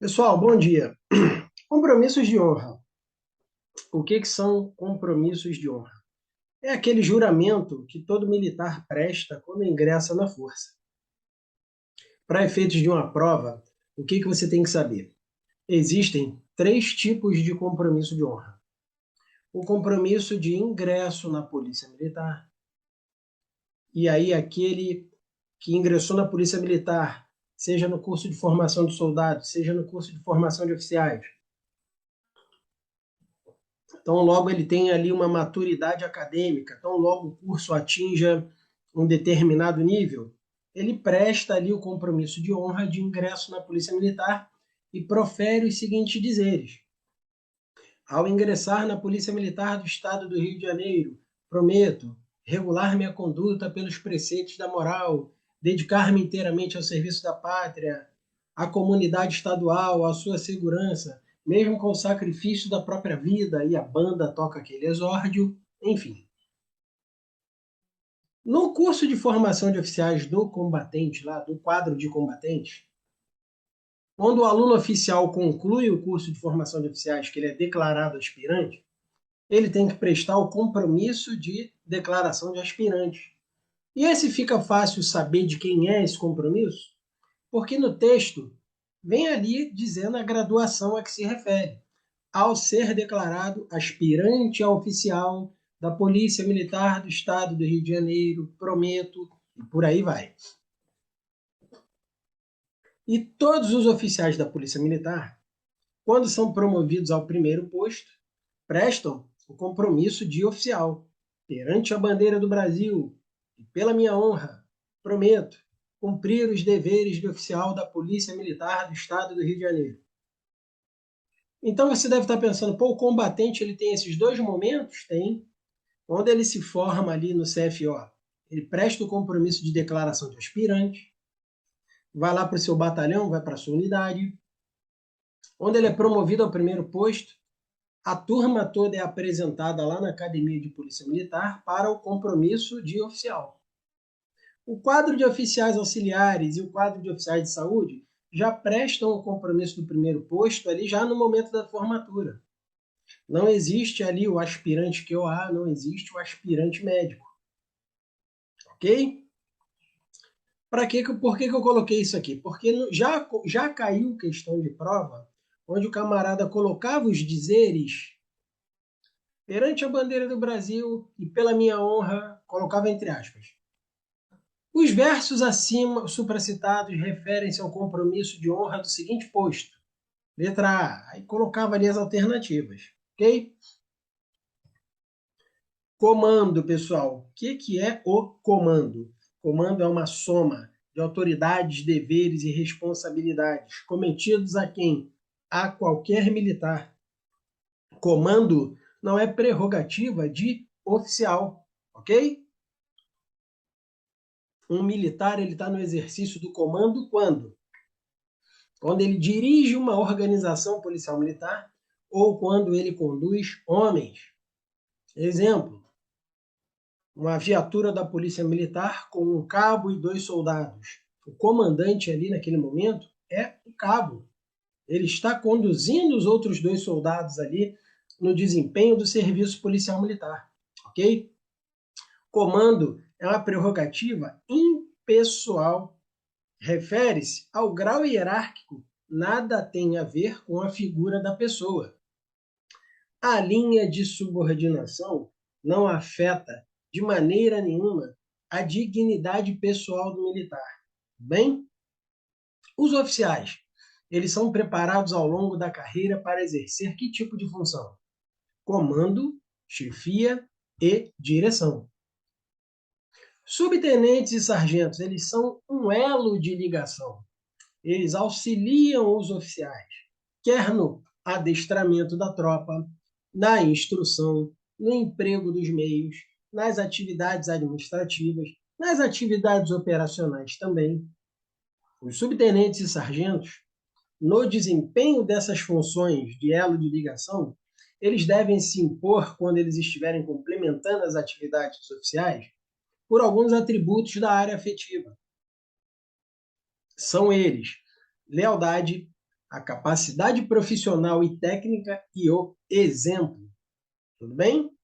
Pessoal, bom dia. Compromissos de honra. O que são compromissos de honra? É aquele juramento que todo militar presta quando ingressa na força. Para efeitos de uma prova, o que você tem que saber? Existem três tipos de compromisso de honra. O compromisso de ingresso na Polícia Militar, e aí aquele que ingressou na Polícia Militar, seja no curso de formação de soldados, seja no curso de formação de oficiais, tão logo ele tem ali uma maturidade acadêmica, tão logo o curso atinja um determinado nível, ele presta ali o compromisso de honra de ingresso na Polícia Militar e profere os seguintes dizeres: ao ingressar na Polícia Militar do Estado do Rio de Janeiro, prometo regular minha conduta pelos preceitos da moral, dedicar-me inteiramente ao serviço da pátria, à comunidade estadual, à sua segurança, mesmo com o sacrifício da própria vida, e a banda toca aquele exórdio, enfim. No curso de formação de oficiais do combatente, lá do quadro de combatentes, quando o aluno oficial conclui o curso de formação de oficiais, que ele é declarado aspirante, ele tem que prestar o compromisso de declaração de aspirante. E esse fica fácil saber de quem é esse compromisso, porque no texto vem ali dizendo a graduação a que se refere, ao ser declarado aspirante a oficial da Polícia Militar do Estado do Rio de Janeiro, prometo, e por aí vai. E todos os oficiais da Polícia Militar, quando são promovidos ao primeiro posto, prestam o compromisso de oficial. Perante a bandeira do Brasil e pela minha honra, prometo cumprir os deveres de oficial da Polícia Militar do Estado do Rio de Janeiro. Então você deve estar pensando, pô, o combatente ele tem esses dois momentos? Tem. Quando ele se forma ali no CFO, ele presta o compromisso de declaração de aspirante, vai lá para o seu batalhão, vai para a sua unidade. Quando ele é promovido ao primeiro posto, a turma toda é apresentada lá na Academia de Polícia Militar para o compromisso de oficial. O quadro de oficiais auxiliares e o quadro de oficiais de saúde já prestam o compromisso do primeiro posto ali já no momento da formatura. Não existe ali o aspirante QA, não existe o aspirante médico. Ok? Por que eu coloquei isso aqui? Porque já caiu questão de prova onde o camarada colocava os dizeres perante a bandeira do Brasil e pela minha honra, colocava entre aspas. Os versos acima supracitados referem-se ao compromisso de honra do seguinte posto. Letra A. Aí colocava ali as alternativas. Ok? Comando, pessoal. O que é o comando? Comando é uma soma de autoridades, deveres e responsabilidades cometidos a quem? A qualquer militar. Comando não é prerrogativa de oficial, ok? Um militar ele está no exercício do comando quando? Quando ele dirige uma organização policial militar ou quando ele conduz homens. Exemplo, uma viatura da Polícia Militar com um cabo e dois soldados. O comandante ali naquele momento é o cabo. Ele está conduzindo os outros dois soldados ali no desempenho do serviço policial militar, ok? Comando é uma prerrogativa impessoal. Refere-se ao grau hierárquico, nada tem a ver com a figura da pessoa. A linha de subordinação não afeta de maneira nenhuma a dignidade pessoal do militar. Bem, os oficiais, eles são preparados ao longo da carreira para exercer que tipo de função? Comando, chefia e direção. Subtenentes e sargentos, eles são um elo de ligação. Eles auxiliam os oficiais, quer no adestramento da tropa, na instrução, no emprego dos meios, nas atividades administrativas, nas atividades operacionais também. Os subtenentes e sargentos, no desempenho dessas funções de elo de ligação, eles devem se impor quando eles estiverem complementando as atividades dos oficiais por alguns atributos da área afetiva. São eles: lealdade, a capacidade profissional e técnica e o exemplo. Tudo bem?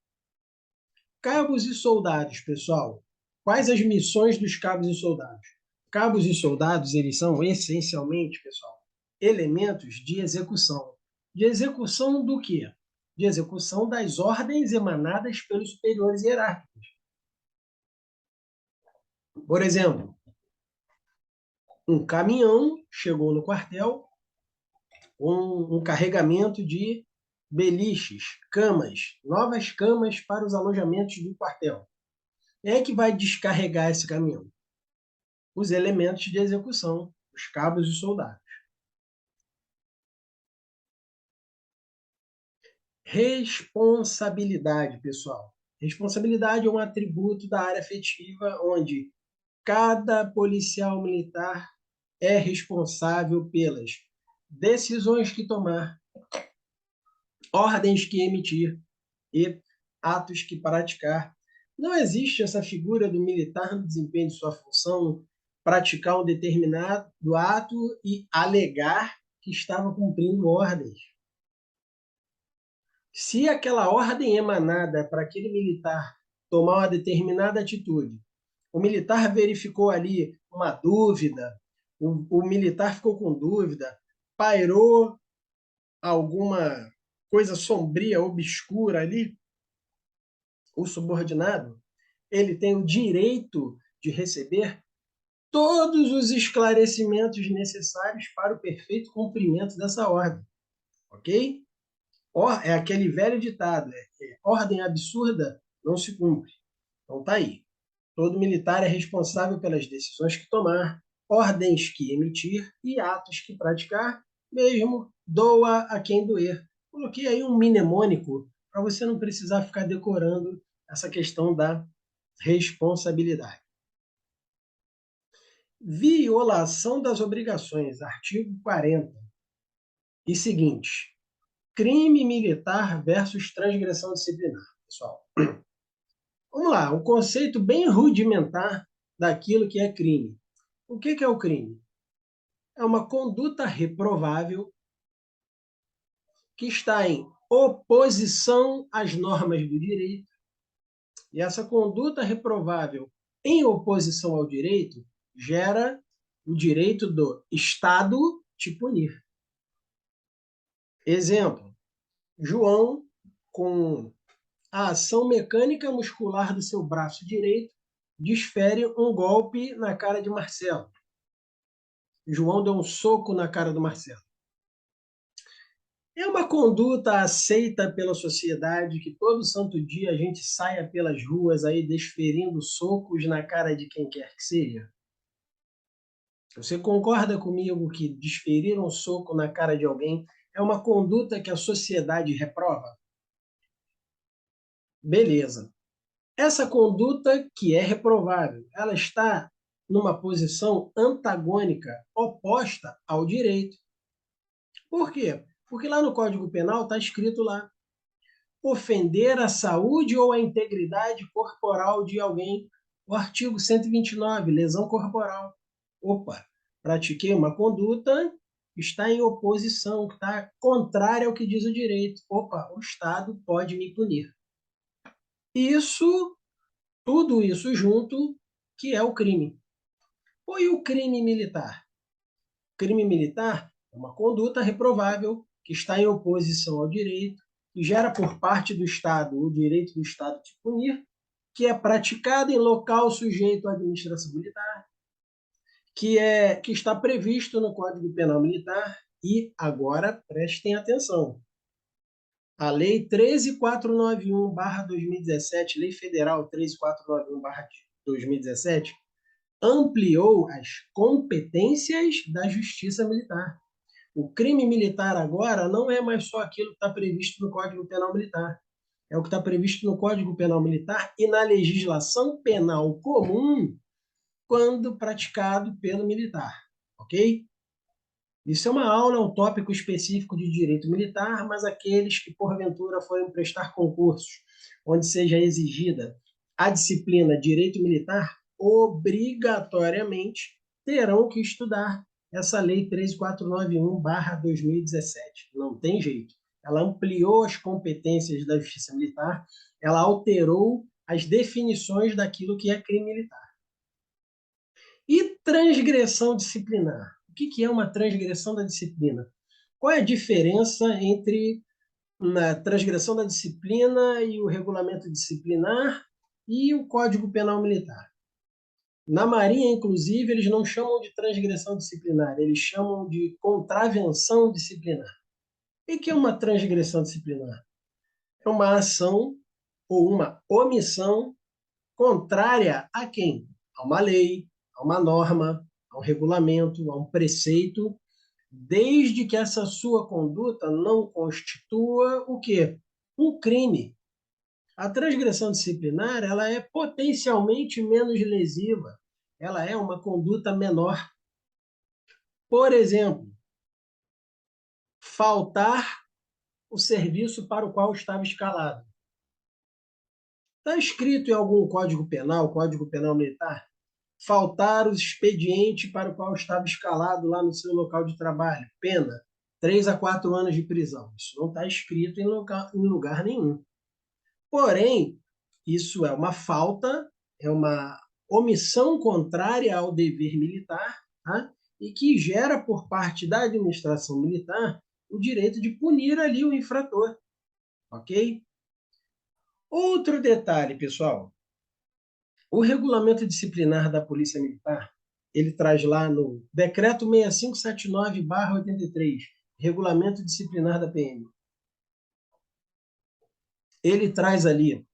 Cabos e soldados, pessoal. Quais as missões dos cabos e soldados? Cabos e soldados, eles são essencialmente, pessoal, elementos de execução. De execução do quê? De execução das ordens emanadas pelos superiores hierárquicos. Por exemplo, um caminhão chegou no quartel com um carregamento de beliches, camas, novas camas para os alojamentos do quartel. Quem é que vai descarregar esse caminhão? Os elementos de execução, os cabos e soldados. Responsabilidade, pessoal. Responsabilidade é um atributo da área afetiva onde cada policial militar é responsável pelas decisões que tomar, ordens que emitir e atos que praticar. Não existe essa figura do militar no desempenho de sua função praticar um determinado ato e alegar que estava cumprindo ordens. Se aquela ordem emanada para aquele militar tomar uma determinada atitude, o militar verificou ali uma dúvida, o militar ficou com dúvida, pairou alguma coisa sombria, obscura ali, o subordinado, ele tem o direito de receber todos os esclarecimentos necessários para o perfeito cumprimento dessa ordem, ok? É aquele velho ditado, ordem absurda não se cumpre. Então tá aí. Todo militar é responsável pelas decisões que tomar, ordens que emitir e atos que praticar, mesmo doa a quem doer. Coloquei aí um mnemônico para você não precisar ficar decorando essa questão da responsabilidade. Violação das obrigações, artigo 40. E seguinte, crime militar versus transgressão disciplinar, pessoal. Vamos lá, um conceito bem rudimentar daquilo que é crime. O que é o crime? É uma conduta reprovável que está em oposição às normas do direito. E essa conduta reprovável em oposição ao direito gera o direito do Estado te punir. Exemplo, João, com a ação mecânica muscular do seu braço direito, desfere um golpe na cara de Marcelo. João deu um soco na cara do Marcelo. É uma conduta aceita pela sociedade que todo santo dia a gente saia pelas ruas aí desferindo socos na cara de quem quer que seja? Você concorda comigo que desferir um soco na cara de alguém é uma conduta que a sociedade reprova? Beleza. Essa conduta, que é reprovável, ela está numa posição antagônica, oposta ao direito. Por quê? Porque lá no Código Penal está escrito lá, ofender a saúde ou a integridade corporal de alguém. O artigo 129, lesão corporal. Opa, pratiquei uma conduta que está em oposição, que está contrária ao que diz o direito. Opa, o Estado pode me punir. Isso, tudo isso junto, que é o crime. E o crime militar? Crime militar é uma conduta reprovável que está em oposição ao direito, que gera por parte do Estado o direito do Estado de punir, que é praticada em local sujeito à administração militar, que está previsto no Código Penal Militar. E agora prestem atenção. A Lei 13491/2017, Lei Federal 13491/2017, ampliou as competências da Justiça Militar. O crime militar agora não é mais só aquilo que está previsto no Código Penal Militar. É o que está previsto no Código Penal Militar e na legislação penal comum quando praticado pelo militar. Ok? Isso é uma aula, um tópico específico de direito militar, mas aqueles que porventura forem prestar concursos onde seja exigida a disciplina direito militar, obrigatoriamente terão que estudar essa lei 13491/2017. Não tem jeito. Ela ampliou as competências da Justiça Militar, ela alterou as definições daquilo que é crime militar. E transgressão disciplinar? O que é uma transgressão da disciplina? Qual é a diferença entre a transgressão da disciplina e o regulamento disciplinar e o Código Penal Militar? Na Marinha, inclusive, eles não chamam de transgressão disciplinar, eles chamam de contravenção disciplinar. O que é uma transgressão disciplinar? É uma ação ou uma omissão contrária a quem? A uma lei, a uma norma, a um regulamento, a um preceito, desde que essa sua conduta não constitua o quê? Um crime. A transgressão disciplinar, ela é potencialmente menos lesiva, ela é uma conduta menor. Por exemplo, faltar o serviço para o qual estava escalado. Está escrito em algum Código Penal Militar, faltar o expediente para o qual estava escalado lá no seu local de trabalho, pena 3 a 4 anos de prisão. Isso não está escrito em lugar nenhum. Porém, isso é uma falta, é uma omissão contrária ao dever militar, tá? E que gera por parte da administração militar o direito de punir ali o infrator, ok? Outro detalhe, pessoal, o regulamento disciplinar da Polícia Militar, ele traz lá no Decreto 6579/83, Regulamento Disciplinar da PM. Ele traz ali,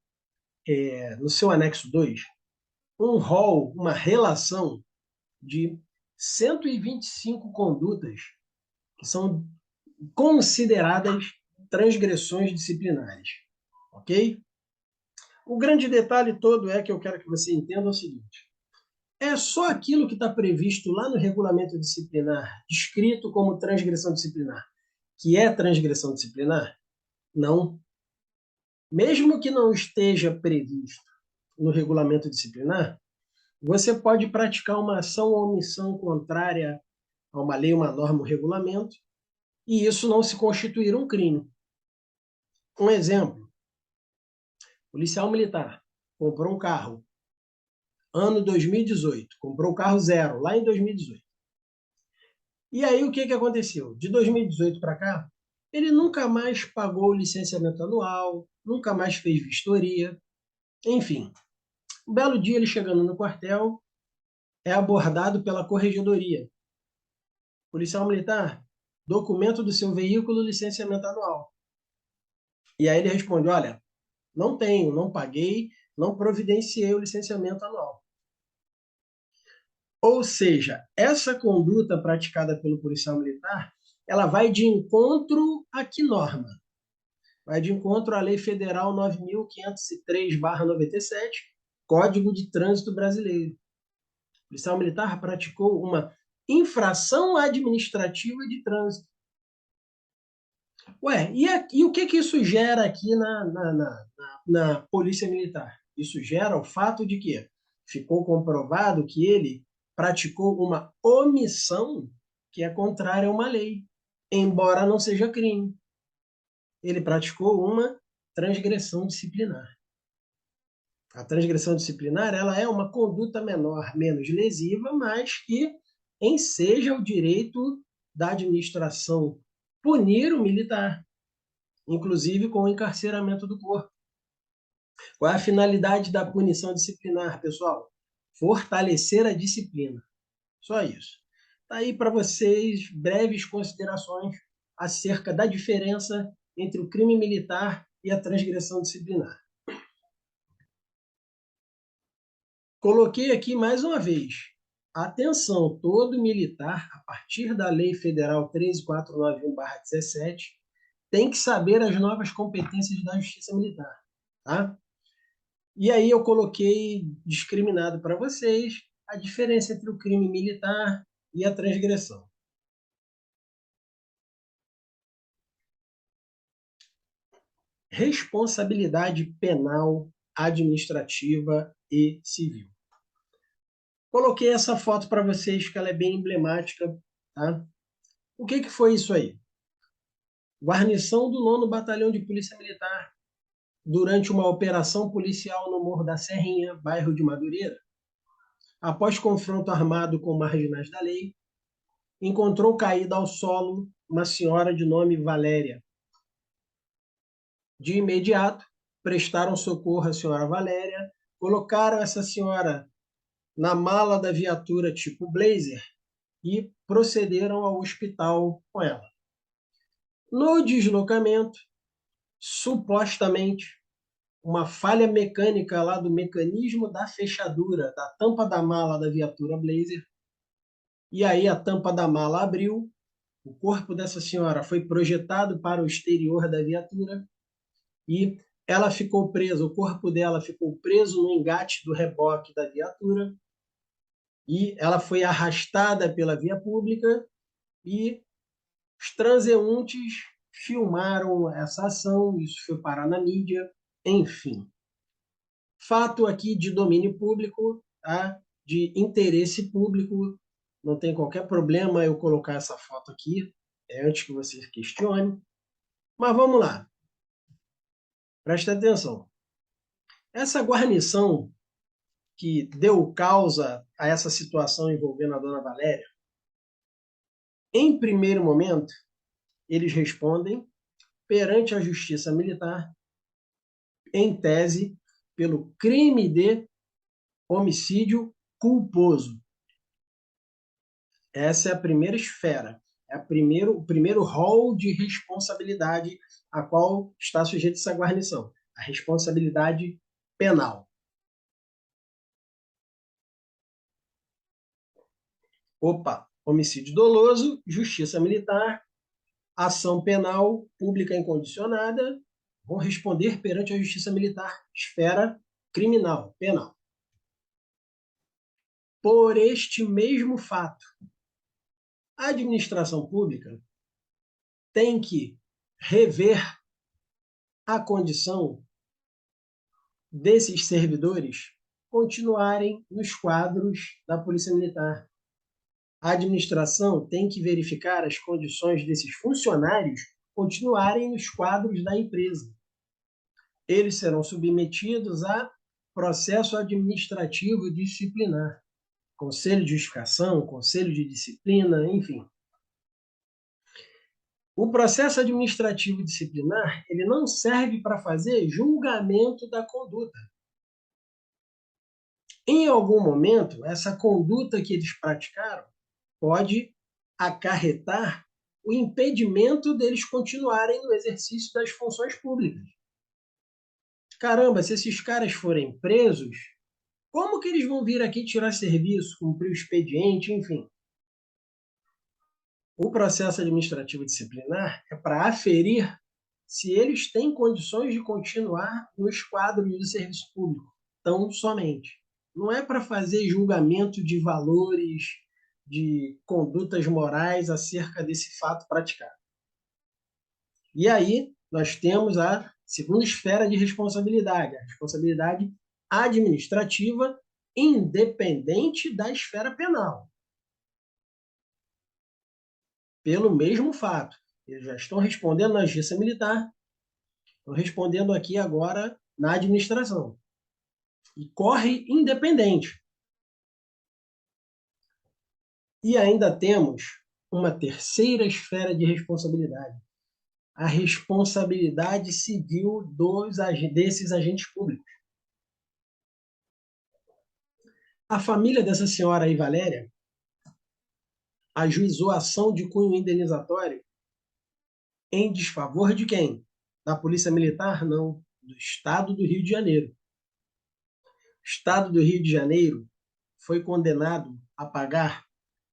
no seu anexo 2, um rol, uma relação de 125 condutas que são consideradas transgressões disciplinares, ok? O grande detalhe todo que eu quero que você entenda é o seguinte: é só aquilo que está previsto lá no regulamento disciplinar, descrito como transgressão disciplinar, que é transgressão disciplinar? Não. Mesmo que não esteja previsto no regulamento disciplinar, você pode praticar uma ação ou omissão contrária a uma lei, uma norma, um regulamento, e isso não se constituir um crime. Um exemplo: policial militar comprou um carro, ano 2018, comprou o carro zero, lá em 2018. E aí o que aconteceu? De 2018 para cá, ele nunca mais pagou o licenciamento anual, nunca mais fez vistoria, enfim. Um belo dia ele chegando no quartel, é abordado pela corregedoria. Policial militar, documento do seu veículo, licenciamento anual. E aí ele responde: olha, não tenho, não paguei, não providenciei o licenciamento anual. Ou seja, essa conduta praticada pelo policial militar, ela vai de encontro a que norma? Vai de encontro à Lei Federal 9.503/97, Código de Trânsito Brasileiro. O policial militar praticou uma infração administrativa de trânsito. Ué, e o que isso gera aqui na Polícia Militar? Isso gera o fato de que ficou comprovado que ele praticou uma omissão que é contrária a uma lei, embora não seja crime. Ele praticou uma transgressão disciplinar. A transgressão disciplinar, ela é uma conduta menor, menos lesiva, mas que enseja o direito da administração punir o militar, inclusive com o encarceramento do corpo. Qual é a finalidade da punição disciplinar, pessoal? Fortalecer a disciplina. Só isso. Está aí para vocês breves considerações acerca da diferença entre o crime militar e a transgressão disciplinar. Coloquei aqui mais uma vez. Atenção, todo militar, a partir da Lei Federal 13.491/17, tem que saber as novas competências da Justiça Militar. Tá? E aí eu coloquei discriminado para vocês a diferença entre o crime militar e a transgressão. Responsabilidade penal, administrativa e civil. Coloquei essa foto para vocês, que ela é bem emblemática Tá? O que foi isso aí? Guarnição do 9º Batalhão de Polícia Militar, durante uma operação policial no Morro da Serrinha, bairro de Madureira, após confronto armado com marginais da lei, encontrou caída ao solo uma senhora de nome Valéria. De imediato, prestaram socorro à senhora Valéria, colocaram essa senhora na mala da viatura tipo Blazer e procederam ao hospital com ela. No deslocamento, supostamente, uma falha mecânica lá do mecanismo da fechadura da tampa da mala da viatura Blazer, e aí a tampa da mala abriu, o corpo dessa senhora foi projetado para o exterior da viatura e ela ficou presa, o corpo dela ficou preso no engate do reboque da viatura e ela foi arrastada pela via pública e os transeuntes filmaram essa ação, isso foi parar na mídia, enfim. Fato aqui de domínio público, tá? De interesse público, não tem qualquer problema eu colocar essa foto aqui, antes que você questione. Mas vamos lá, presta atenção. Essa guarnição que deu causa a essa situação envolvendo a dona Valéria, em primeiro momento, eles respondem perante a Justiça Militar, em tese, pelo crime de homicídio culposo. Essa é a primeira esfera, é o primeiro rol de responsabilidade a qual está sujeita essa guarnição, a responsabilidade penal. Opa, homicídio doloso, justiça militar, ação penal pública incondicionada, vão responder perante a justiça militar, esfera criminal, penal. Por este mesmo fato, a administração pública tem que rever a condição desses servidores continuarem nos quadros da Polícia Militar. A administração tem que verificar as condições desses funcionários continuarem nos quadros da empresa. Eles serão submetidos a processo administrativo disciplinar, conselho de justificação, conselho de disciplina, enfim. O processo administrativo disciplinar, ele não serve para fazer julgamento da conduta. Em algum momento, essa conduta que eles praticaram pode acarretar o impedimento deles continuarem no exercício das funções públicas. Caramba, se esses caras forem presos, como que eles vão vir aqui tirar serviço, cumprir o expediente, enfim? O processo administrativo disciplinar é para aferir se eles têm condições de continuar nos quadros de serviço público, tão somente. Não é para fazer julgamento de valores, de condutas morais acerca desse fato praticado. E aí nós temos a segunda esfera de responsabilidade, a responsabilidade administrativa independente da esfera penal. Pelo mesmo fato. Eles já estão respondendo na justiça militar, estão respondendo aqui agora na administração. E corre independente. E ainda temos uma terceira esfera de responsabilidade, a responsabilidade civil desses agentes públicos. A família dessa senhora aí, Valéria, ajuizou ação de cunho indenizatório em desfavor de quem? Da Polícia Militar? Não, do Estado do Rio de Janeiro. O Estado do Rio de Janeiro foi condenado a pagar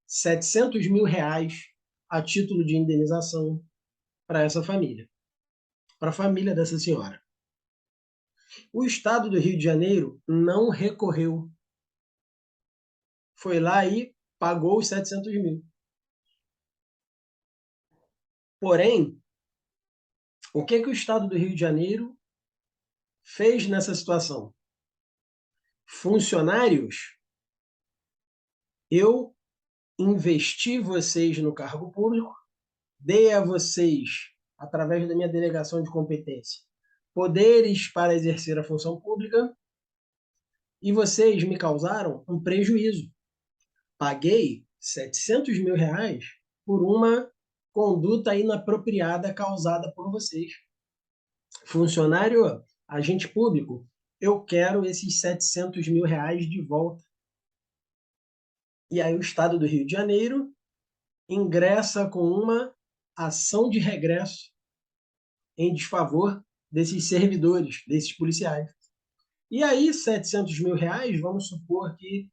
700 mil reais a título de indenização para essa família, para a família dessa senhora. O Estado do Rio de Janeiro não recorreu. Foi lá e pagou os 700 mil. Porém, o que o Estado do Rio de Janeiro fez nessa situação? Funcionários, eu investi vocês no cargo público, dei a vocês, através da minha delegação de competência, poderes para exercer a função pública, e vocês me causaram um prejuízo. Paguei 700 mil reais por uma conduta inapropriada causada por vocês. Funcionário, agente público, eu quero esses 700 mil reais de volta. E aí o Estado do Rio de Janeiro ingressa com uma ação de regresso em desfavor desses servidores, desses policiais. E aí, 700 mil reais, vamos supor que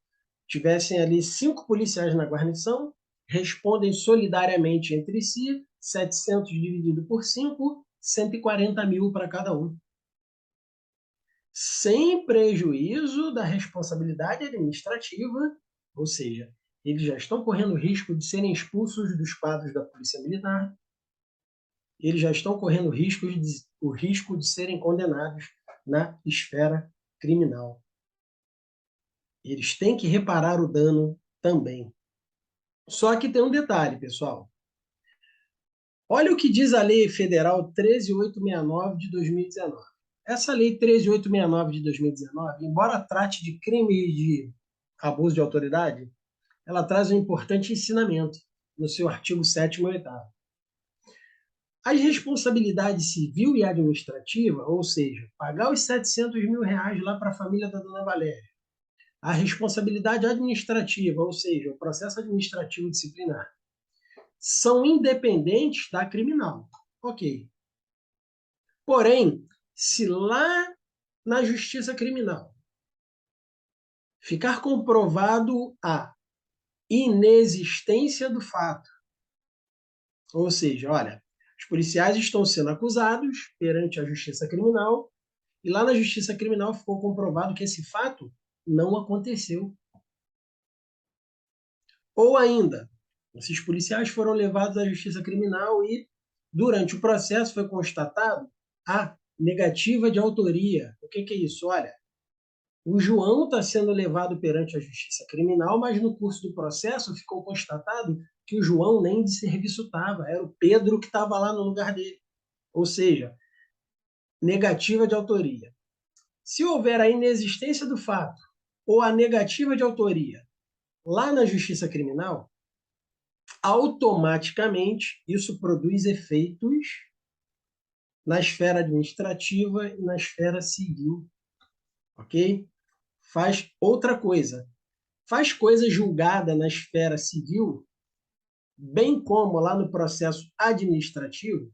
tivessem ali 5 policiais na guarnição, respondem solidariamente entre si, 700 dividido por 5, 140 mil para cada um. Sem prejuízo da responsabilidade administrativa, ou seja, eles já estão correndo risco de serem expulsos dos quadros da Polícia Militar, eles já estão correndo o risco de serem condenados na esfera criminal. Eles têm que reparar o dano também. Só que tem um detalhe, pessoal. Olha o que diz a Lei Federal 13.869 de 2019. Essa Lei 13.869 de 2019, embora trate de crime de abuso de autoridade, ela traz um importante ensinamento no seu artigo 7º e 8º. As responsabilidades civil e administrativa, ou seja, pagar os 700 mil reais lá para a família da Dona Valéria, a responsabilidade administrativa, ou seja, o processo administrativo disciplinar, são independentes da criminal. Ok. Porém, se lá na justiça criminal ficar comprovado a inexistência do fato, ou seja, olha, os policiais estão sendo acusados perante a justiça criminal e lá na justiça criminal ficou comprovado que esse fato não aconteceu. Ou ainda, esses policiais foram levados à justiça criminal e, durante o processo, foi constatado a negativa de autoria. O que é isso? Olha, o João está sendo levado perante a justiça criminal, mas no curso do processo ficou constatado que o João nem de serviço estava, era o Pedro que estava lá no lugar dele. Ou seja, negativa de autoria. Se houver a inexistência do fato ou a negativa de autoria lá na justiça criminal, automaticamente isso produz efeitos na esfera administrativa e na esfera civil, ok? Faz outra coisa. Faz coisa julgada na esfera civil, bem como lá no processo administrativo,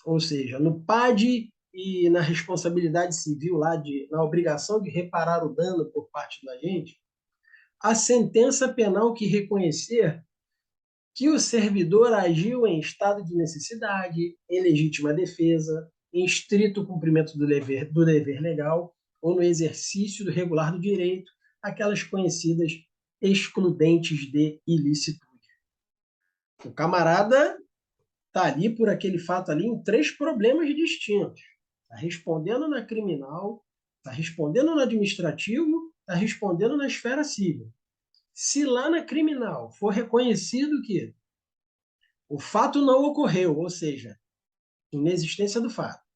ou seja, no PAD e na responsabilidade civil, na obrigação de reparar o dano por parte do agente, a sentença penal que reconhecer que o servidor agiu em estado de necessidade, em legítima defesa, em estrito cumprimento do dever legal ou no exercício do regular do direito, aquelas conhecidas excludentes de ilicitude. O camarada está ali por aquele fato ali em 3 problemas distintos. Está respondendo na criminal, está respondendo no administrativo, está respondendo na esfera civil. Se lá na criminal for reconhecido que o fato não ocorreu, ou seja, inexistência do fato,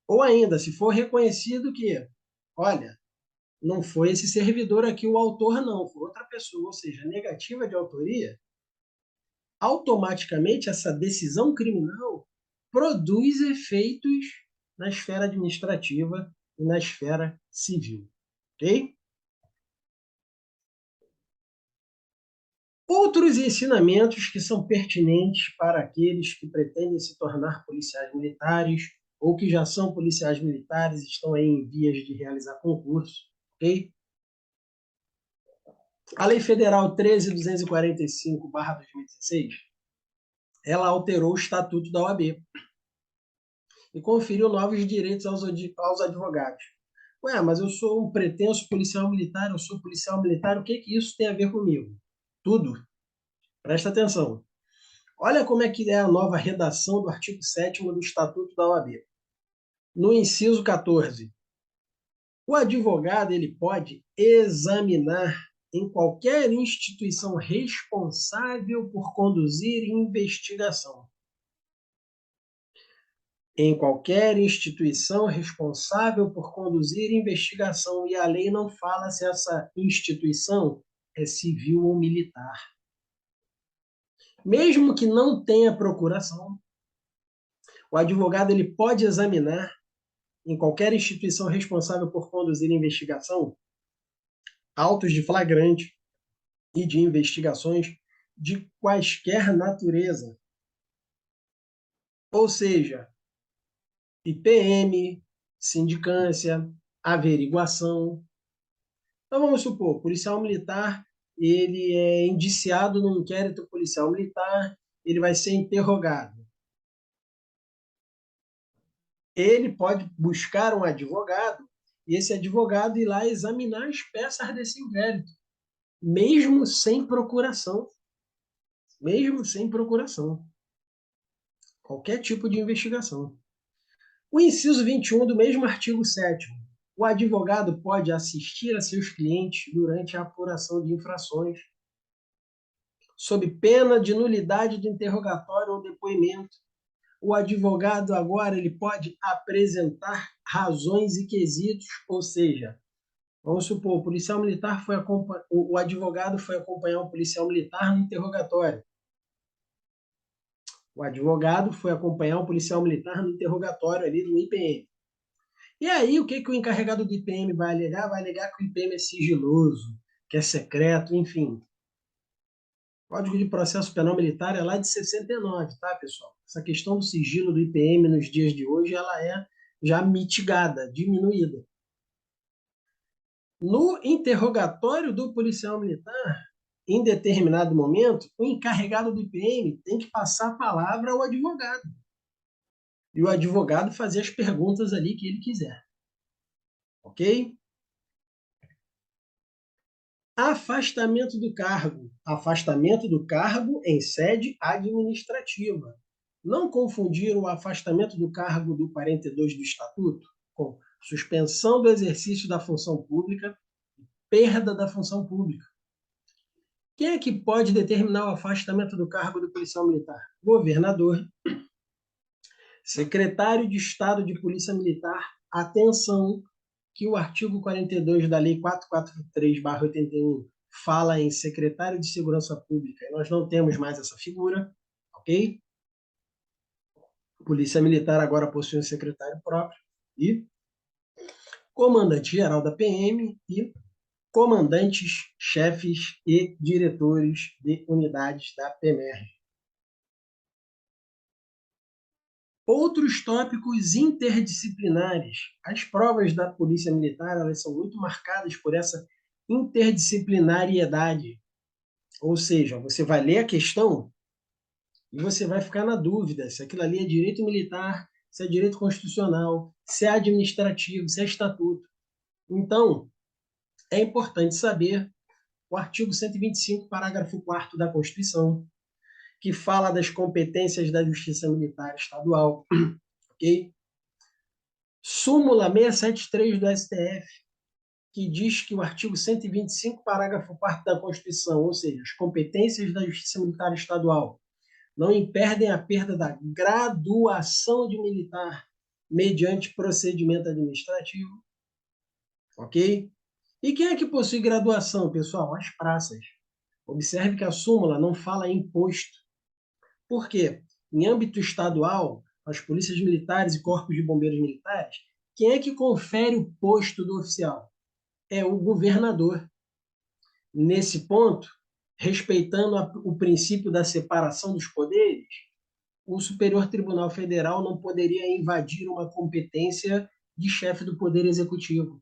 ou ainda, se for reconhecido que, olha, não foi esse servidor aqui o autor, não, foi outra pessoa, ou seja, negativa de autoria, automaticamente essa decisão criminal produz efeitos na esfera administrativa e na esfera civil. Ok? Outros ensinamentos que são pertinentes para aqueles que pretendem se tornar policiais militares ou que já são policiais militares e estão aí em vias de realizar concurso. Ok? A Lei Federal 13.245/2016, ela alterou o Estatuto da OAB e conferiu novos direitos aos advogados. Ué, mas eu sou um pretenso policial militar, eu sou policial militar, o que isso tem a ver comigo? Tudo. Presta atenção. Olha como é que é a nova redação do artigo 7º do Estatuto da OAB. No inciso 14, o advogado ele pode examinar em qualquer instituição responsável por conduzir investigação. Em qualquer instituição responsável por conduzir investigação, e a lei não fala se essa instituição é civil ou militar. Mesmo que não tenha procuração, o advogado ele pode examinar em qualquer instituição responsável por conduzir investigação autos de flagrante e de investigações de quaisquer natureza. Ou seja, IPM, sindicância, averiguação. Então vamos supor, policial militar, ele é indiciado no inquérito policial militar, ele vai ser interrogado. Ele pode buscar um advogado e esse advogado ir lá examinar as peças desse inquérito, mesmo sem procuração. Mesmo sem procuração. Qualquer tipo de investigação. O inciso 21 do mesmo artigo 7º. O advogado pode assistir a seus clientes durante a apuração de infrações, sob pena de nulidade do interrogatório ou depoimento. O advogado agora ele pode apresentar razões e quesitos, ou seja, vamos supor, o policial militar o advogado foi acompanhar um policial militar no interrogatório. O advogado foi acompanhar um policial militar no interrogatório ali do IPM. E aí, o que o encarregado do IPM vai alegar? Vai alegar que o IPM é sigiloso, que é secreto, enfim. O Código de Processo Penal Militar é lá de 69, tá, pessoal? Essa questão do sigilo do IPM nos dias de hoje, ela é já mitigada, diminuída. No interrogatório do policial militar, em determinado momento, o encarregado do IPM tem que passar a palavra ao advogado. E o advogado fazer as perguntas ali que ele quiser. Ok? Afastamento do cargo. Afastamento do cargo em sede administrativa. Não confundir o afastamento do cargo do 42 do Estatuto com suspensão do exercício da função pública e perda da função pública. Quem é que pode determinar o afastamento do cargo do policial militar? Governador, secretário de Estado de Polícia Militar. Atenção, que o artigo 42 da Lei 443/81 fala em secretário de Segurança Pública, e nós não temos mais essa figura, ok? Polícia Militar agora possui um secretário próprio, e comandante-geral da PM e comandantes, chefes e diretores de unidades da PMR. Outros tópicos interdisciplinares. As provas da Polícia Militar elas são muito marcadas por essa interdisciplinariedade. Ou seja, você vai ler a questão e você vai ficar na dúvida se aquilo ali é direito militar, se é direito constitucional, se é administrativo, se é estatuto. Então, é importante saber o artigo 125, parágrafo 4º da Constituição, que fala das competências da Justiça Militar Estadual, ok? Súmula 673 do STF, que diz que o artigo 125, parágrafo 4º da Constituição, ou seja, as competências da Justiça Militar Estadual, não impedem a perda da graduação de militar mediante procedimento administrativo, ok? E quem é que possui graduação, pessoal? As praças. Observe que a súmula não fala em posto. Por quê? Em âmbito estadual, as polícias militares e corpos de bombeiros militares, quem é que confere o posto do oficial? É o governador. Nesse ponto, respeitando o princípio da separação dos poderes, o Superior Tribunal Federal não poderia invadir uma competência de chefe do Poder Executivo.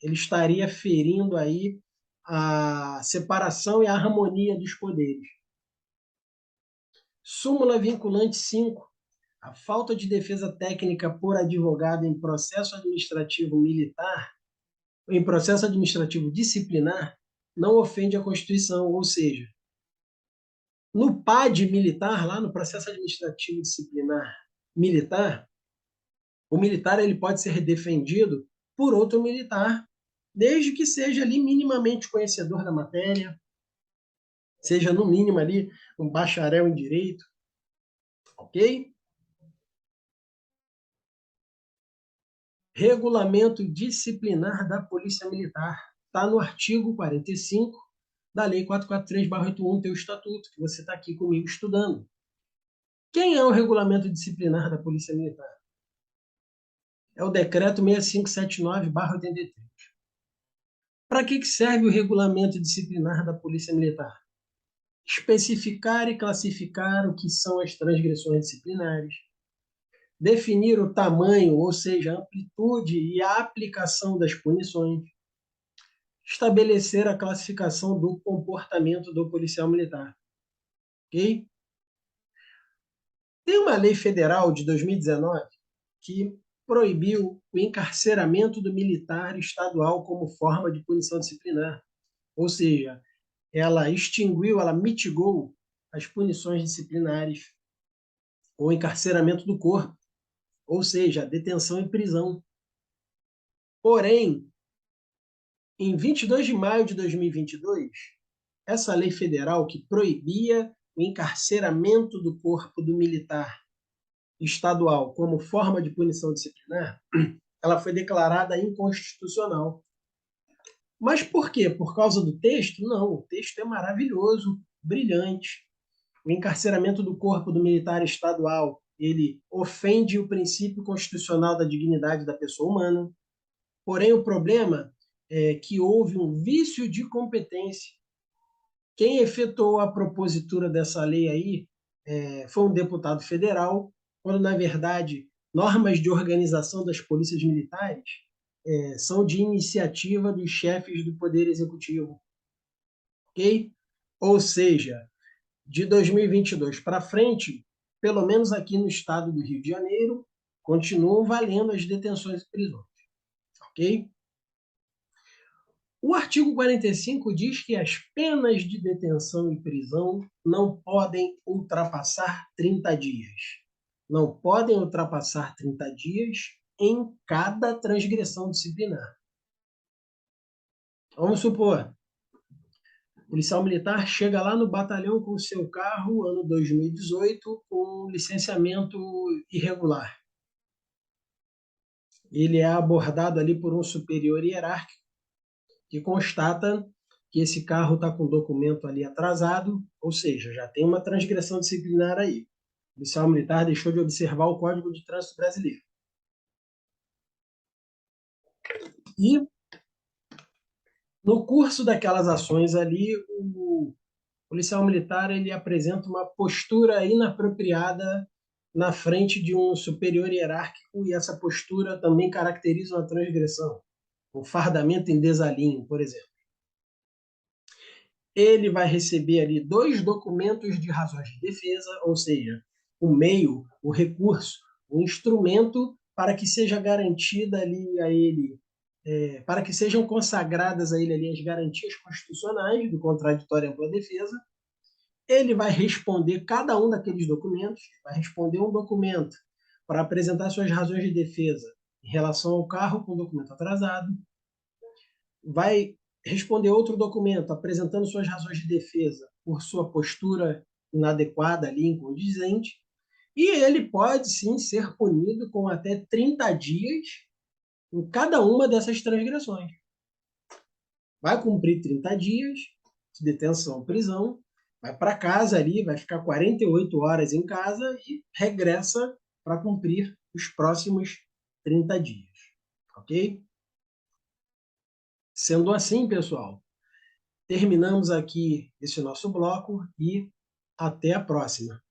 Ele estaria ferindo aí a separação e a harmonia dos poderes. Súmula vinculante 5. A falta de defesa técnica por advogado em processo administrativo militar, em processo administrativo disciplinar, não ofende a Constituição, ou seja, no PAD militar, lá no processo administrativo disciplinar militar, o militar ele pode ser defendido por outro militar desde que seja ali minimamente conhecedor da matéria, seja no mínimo ali um bacharel em direito, ok? Regulamento disciplinar da Polícia Militar. Está no artigo 45 da Lei 443/81, teu estatuto, que você está aqui comigo estudando. Quem é o regulamento disciplinar da Polícia Militar? É o decreto 6579/83. Para que serve o regulamento disciplinar da Polícia Militar? Especificar e classificar o que são as transgressões disciplinares, definir o tamanho, ou seja, a amplitude e a aplicação das punições, estabelecer a classificação do comportamento do policial militar. Ok? Tem uma lei federal de 2019 que proibiu o encarceramento do militar estadual como forma de punição disciplinar. Ou seja, ela extinguiu, ela mitigou as punições disciplinares, o encarceramento do corpo, ou seja, a detenção e prisão. Porém, em 22 de maio de 2022, essa lei federal que proibia o encarceramento do corpo do militar estadual como forma de punição disciplinar, ela foi declarada inconstitucional. Mas por quê? Por causa do texto? Não, o texto é maravilhoso, brilhante. O encarceramento do corpo do militar estadual, ele ofende o princípio constitucional da dignidade da pessoa humana. Porém, o problema é que houve um vício de competência. Quem efetuou a propositura dessa lei aí foi um deputado federal, quando, na verdade, normas de organização das polícias militares são de iniciativa dos chefes do Poder Executivo. Ok? Ou seja, de 2022 para frente, pelo menos aqui no estado do Rio de Janeiro, continuam valendo as detenções e prisões. Ok? O artigo 45 diz que as penas de detenção e prisão não podem ultrapassar 30 dias. Não podem ultrapassar 30 dias em cada transgressão disciplinar. Vamos supor, o policial militar chega lá no batalhão com o seu carro, ano 2018, com licenciamento irregular. Ele é abordado ali por um superior hierárquico que constata que esse carro está com o documento ali atrasado, ou seja, já tem uma transgressão disciplinar aí. O policial militar deixou de observar o Código de Trânsito Brasileiro. E, no curso daquelas ações ali, o policial militar ele apresenta uma postura inapropriada na frente de um superior hierárquico, e essa postura também caracteriza uma transgressão, um fardamento em desalinho, por exemplo. Ele vai receber ali 2 documentos de razões de defesa, ou seja, o meio, o recurso, o instrumento para que seja garantida ali a ele, para que sejam consagradas a ele ali as garantias constitucionais do contraditório e ampla defesa. Ele vai responder cada um daqueles documentos, vai responder um documento para apresentar suas razões de defesa em relação ao carro com documento atrasado, vai responder outro documento apresentando suas razões de defesa por sua postura inadequada ali, incondizente, e ele pode sim ser punido com até 30 dias em cada uma dessas transgressões. Vai cumprir 30 dias de detenção, prisão, vai para casa ali, vai ficar 48 horas em casa e regressa para cumprir os próximos 30 dias. Ok? Sendo assim, pessoal, terminamos aqui esse nosso bloco e até a próxima.